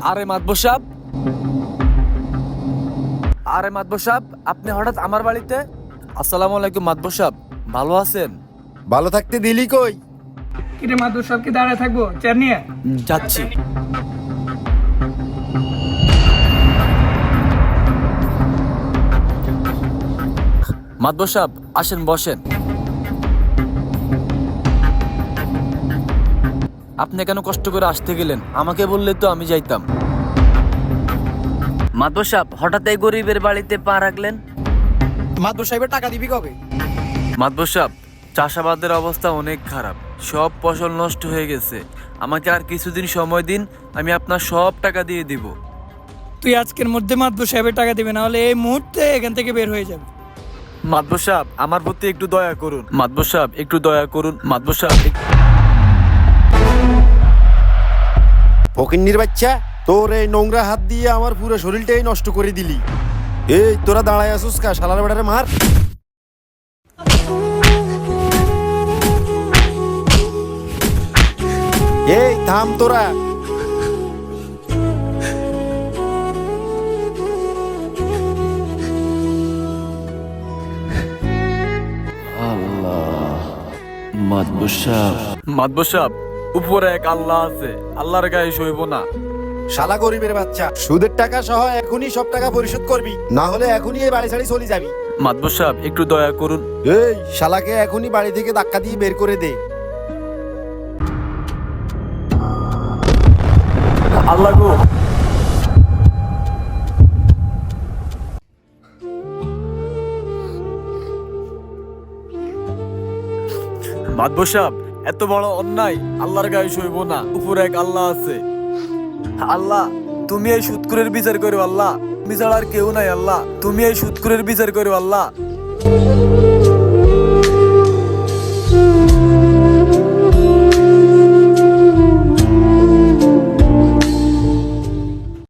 আরে মাতবর সাহেব, আরে মাতবর সাহেব, আপনি হঠাৎ আমার বাড়িতে? আসসালামু আলাইকুম মাতবর সাহেব, ভালো আছেন? ভালো থাকতে দিলি কই? কিরে মাদুর সব কি দাঁড়ায় থাকবো চেয়ার নিয়ে? যাচ্ছি। মাতবর সাহেব আসেন, বসেন। আপনি কেন কষ্ট করে আসতে গেলেন? আমাকে বললে তো আমি যাইতাম। মাতবর সাহেব হঠাৎ এই গরিবের বাড়িতে পা রাখলেন? মাদবর সাহেবের টাকা দিবি কবে? মাতবর সাহেব, চাষাবাদের অবস্থা অনেক খারাপ, সব ফসল নষ্ট হয়ে গেছে। আমাকে আর কিছুদিন সময় দিন, আমি আপনার সব টাকা দিয়ে দিব। তুই আজকের মধ্যে মাদবর সাহেবের টাকা দিবে, না হলে এই মুহূর্তে এখান থেকে বের হয়ে যাবে। মাতবর সাহেব আমার প্রতি একটু দয়া করুন। মাতবর সাহেব একটু দয়া করুন। মাতবর সাহেব ফকিন্নির বাচ্চা, তোর এই নোংরা হাত দিয়ে আমার পুরো শরীরটাই নষ্ট করে দিলি। এই তোরা দাঁড়ায় আসুস কা? শালার বেটারে মার। এই থাম তোরা। মাতবর সাহেব, উপরে এক আল্লাহ আছে, আল্লাহর গায়ে সইব না। শালা গরিবের বাচ্চা, সুদের টাকা সহ এখনই সব টাকা পরিশোধ করবি, না হলে এখনই এই বাড়ি ছাড়ি চলে যাবি। মাতবর সাহেব একটু দয়া করুন। এই শালাকে এখনই বাড়ি থেকে ধাক্কা দিয়ে বের করে দে। আল্লাহ গো, মাতবর সাহেব এত বড় অন্যায় আল্লাহর গায়ে সইব না। উপরে এক আল্লাহ আছে। আল্লাহ তুমি এই সুদখোরের বিচার করো। আল্লাহ তুমি ছাড়া আর কেউ নাই। আল্লাহ তুমি এই সুদখোরের বিচার করো। আল্লাহ